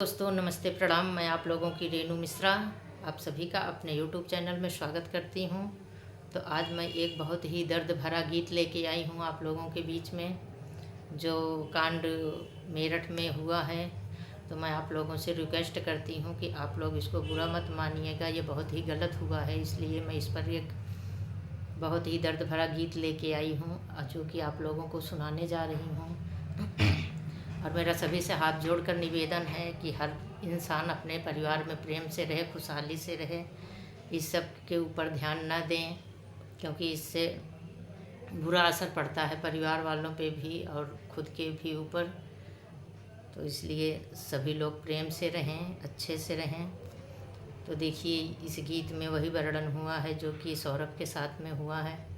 दोस्तों नमस्ते प्रणाम। मैं आप लोगों की रेनू मिश्रा आप सभी का अपने YouTube चैनल में स्वागत करती हूं। तो आज मैं एक बहुत ही दर्द भरा गीत लेके आई हूं आप लोगों के बीच में, जो कांड मेरठ में हुआ है। तो मैं आप लोगों से रिक्वेस्ट करती हूं कि आप लोग इसको बुरा मत मानिएगा, ये बहुत ही गलत हुआ है, इसलिए मैं इस पर एक बहुत ही दर्द भरा गीत लेके आई हूँ जो कि आप लोगों को सुनाने जा रही हूँ। और मेरा सभी से हाथ जोड़कर निवेदन है कि हर इंसान अपने परिवार में प्रेम से रहे, खुशहाली से रहे, इस सब के ऊपर ध्यान न दें, क्योंकि इससे बुरा असर पड़ता है परिवार वालों पे भी और खुद के भी ऊपर। तो इसलिए सभी लोग प्रेम से रहें, अच्छे से रहें। तो देखिए इस गीत में वही वर्णन हुआ है जो कि सौरभ के साथ में हुआ है।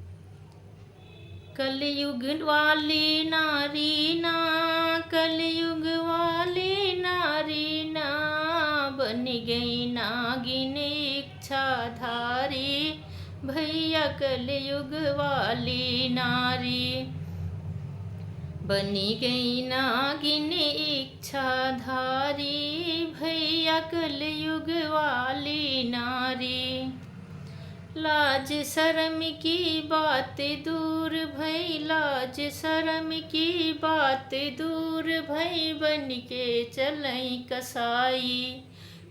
कलयुग वाली नारी ना, कलयुग वाली नारी ना, बन गई नागिन इच्छाधारी, भैया कलयुग वाली नारी, बनी गई नागिन इच्छाधारी, भैया कलयुग वाली नारी। लाज शर्म की बात दूर भई, लाज शर्म की बात दूर भई, बन के चलई कसाई,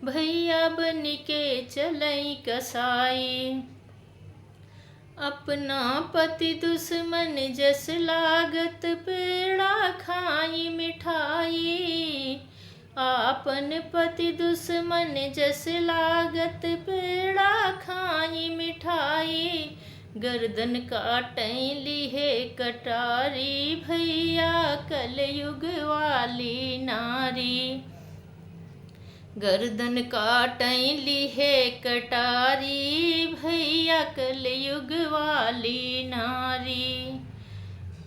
भैया बन के चलई कसाई। अपना पति दुश्मन जस लागत, पेड़ा खाई मिठाई, आपन पति दुश्मन जस लागत, पेड़ा खाई मिठाई, गर्दन काटई लिहे कटारी, भैया कलयुग वाली नारी, गर्दन काटई लिहे कटारी, भैया कलयुग वाली नारी,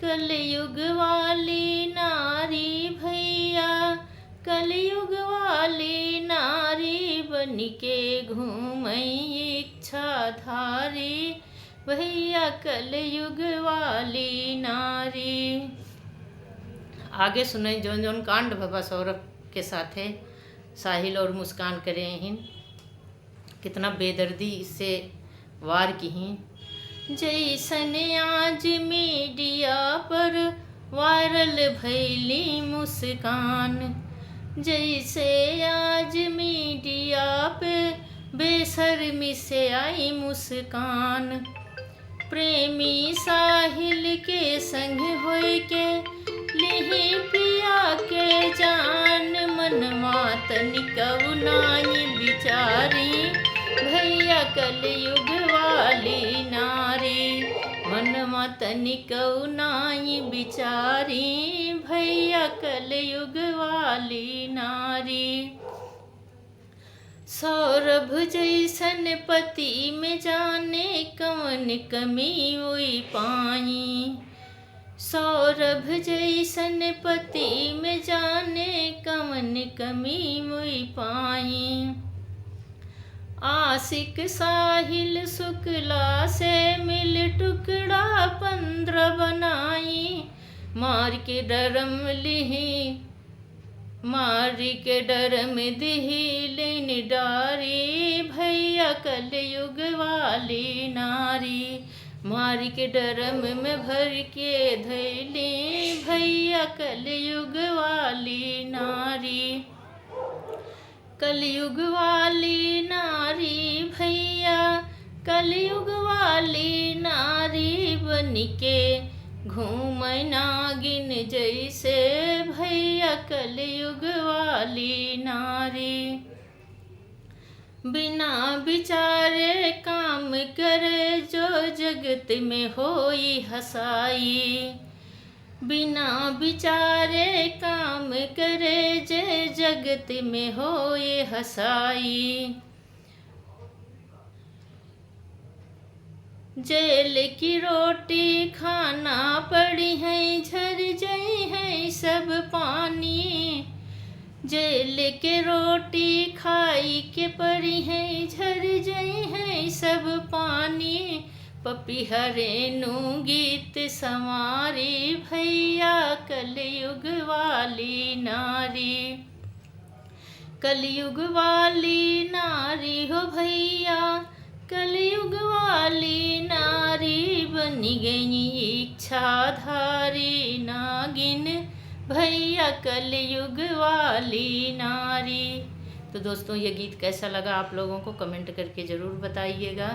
कलयुग वाली नारी, भैया कलयुग वाली नारी, बन के घूमई इच्छाधारी, भैया कलयुग वाली नारी। आगे सुने जोन जोन कांड बाबा सौरभ के साथ है, साहिल और मुस्कान करे हैं, कितना बेदर्दी इससे वार की हैं। जैसन आज मीडिया पर वायरल भैली मुस्कान, जैसे आज मीडिया पे बेशर्मी से आई मुस्कान, प्रेमी साहिल के संग होई के लिही पिया के जान, मनवा तनिकऊ नाई बिचारी, भैया कलयुग वाली नारी, मनवा तनिकऊ नाई बिचारी, भैया कलयुग वाली नारी। सौरभ जैसन पति में जाने कवन कमी हुई पाई, सौरभ जैसन पति में जाने कवन कमी हुई पाई, आशिक साहिल शुक्ला से मिल टुकड़ा 15 बनाई, मार के डरम लिही, मार के डरम दिही लेन डारी, भैया कलयुग वाली नारी, मार के डरम में भर के धैली, भैया कलयुग वाली नारी, कलयुग वाली नारी, भैया कलयुग वाली नारी, बन के घूमई नागिन जैसे, भैया कलयुग वाली नारी, बिना विचारे काम करे जो जगत में होई हसाई, बिना विचारे काम करे जे जगत में होए हसाई, जेल की रोटी खाना पड़ी है, झर जई है सब पानी, जेल के रोटी खाई के पड़ी है, झर जई है सब पानी, पपीहरेनु गीत संवारी भैया कलयुग वाली नारी। कलयुग वाली नारी हो भैया, कलयुग वाली नारी बनी गई इच्छाधारी नागिन भैया, कलयुग वाली नारी। तो दोस्तों ये गीत कैसा लगा आप लोगों को कमेंट करके ज़रूर बताइएगा।